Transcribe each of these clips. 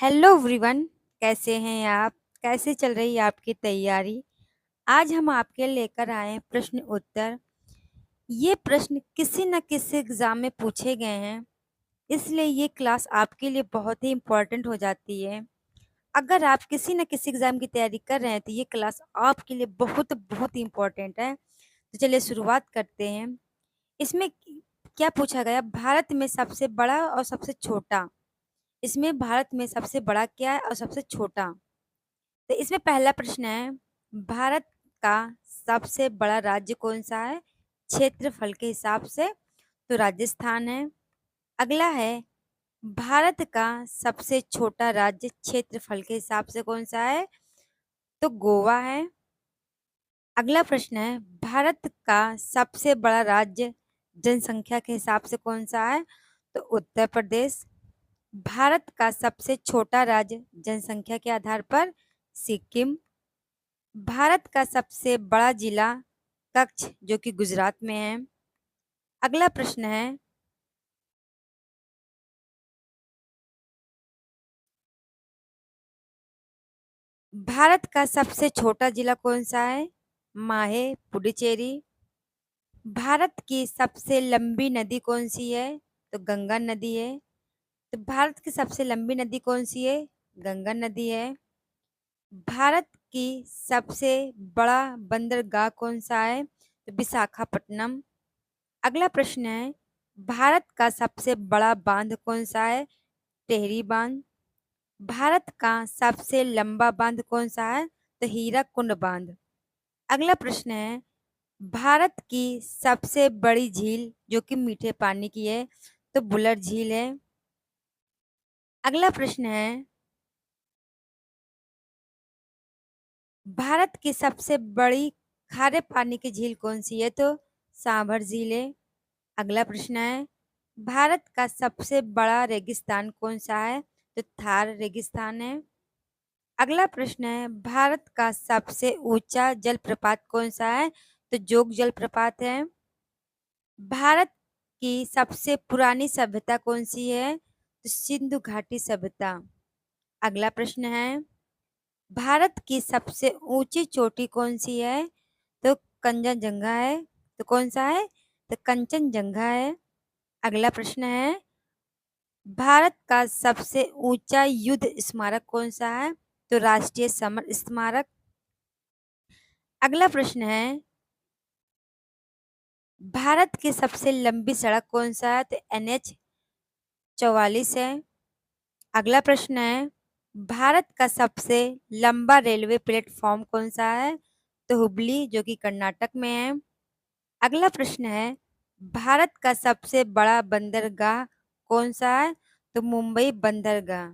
Hello everyone. कैसे हैं आप? कैसे चल रही है आपकी तैयारी? आज हम आपके लेकर आए हैं प्रश्न उत्तर। ये प्रश्न किसी न किसी एग्जाम में पूछे गए हैं, इसलिए ये क्लास आपके लिए बहुत ही इम्पोर्टेंट हो जाती है। अगर आप किसी न किसी एग्जाम की तैयारी कर रहे हैं तो ये क्लास आपके लिए बहुत बहुत इम्पोर्टेंट है। तो चलिए शुरुआत करते हैं। इसमें क्या पूछा गया? भारत में सबसे बड़ा और सबसे छोटा। इसमें भारत में सबसे बड़ा क्या है और सबसे छोटा? तो इसमें पहला प्रश्न है, भारत का सबसे बड़ा राज्य कौन सा है क्षेत्रफल के हिसाब से? तो राजस्थान है। अगला है, भारत का सबसे छोटा राज्य क्षेत्रफल के हिसाब से कौन सा है? तो गोवा है। अगला प्रश्न है, भारत का सबसे बड़ा राज्य जनसंख्या के हिसाब से कौन सा है? तो उत्तर प्रदेश। भारत का सबसे छोटा राज्य जनसंख्या के आधार पर सिक्किम। भारत का सबसे बड़ा जिला कच्छ, जो कि गुजरात में है। अगला प्रश्न है, भारत का सबसे छोटा जिला कौन सा है? माहे, पुडुचेरी। भारत की सबसे लंबी नदी कौन सी है? तो गंगा नदी है। तो भारत की सबसे लंबी नदी कौन सी है? गंगा नदी है। भारत की सबसे बड़ा बंदरगाह कौन सा है? तो विशाखापट्टनम। अगला प्रश्न है, भारत का सबसे बड़ा बांध कौन सा है? टेहरी बांध। भारत का सबसे लंबा बांध कौन सा है? तो हीराकुंड बांध। अगला प्रश्न है, भारत की सबसे बड़ी झील जो कि मीठे पानी की है, तो बुलर झील है। अगला प्रश्न है, भारत की सबसे बड़ी खारे पानी की झील कौन सी है? तो सांभर झील है। अगला प्रश्न है, भारत का सबसे बड़ा रेगिस्तान कौन सा है? तो थार रेगिस्तान है। अगला प्रश्न है, भारत का सबसे ऊंचा जलप्रपात कौन सा है? तो जोग जलप्रपात है। भारत की सबसे पुरानी सभ्यता कौन सी है? तो सिंधु घाटी सभ्यता। अगला प्रश्न है, भारत की सबसे ऊंची चोटी कौन सी है? तो कंचनजंगा है। तो कौन सा है? तो कंचनजंगा है। अगला प्रश्न है, भारत का सबसे ऊंचा युद्ध स्मारक कौन सा है? तो राष्ट्रीय समर स्मारक। अगला प्रश्न है, भारत की सबसे लंबी सड़क कौन सा है? तो NH 44 है। अगला प्रश्न है, भारत का सबसे लंबा रेलवे प्लेटफॉर्म कौन सा है? तो हुबली, जो कि कर्नाटक में है। अगला प्रश्न है, भारत का सबसे बड़ा बंदरगाह कौन सा है? तो मुंबई बंदरगाह।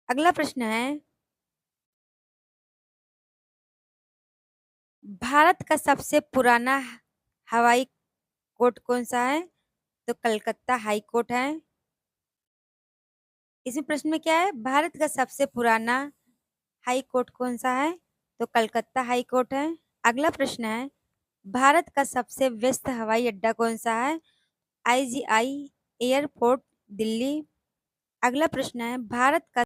अगला प्रश्न है, भारत का सबसे पुराना हवाई कोर्ट कौन सा है? तो कलकत्ता हाई कोर्ट है। इसी प्रश्न में क्या है? भारत का सबसे पुराना हाई कोर्ट कौन सा है? तो कलकत्ता हाई कोर्ट है। अगला प्रश्न है, भारत का सबसे व्यस्त हवाई अड्डा कौन सा है? IGI airport, Delhi. अगला प्रश्न है, भारत का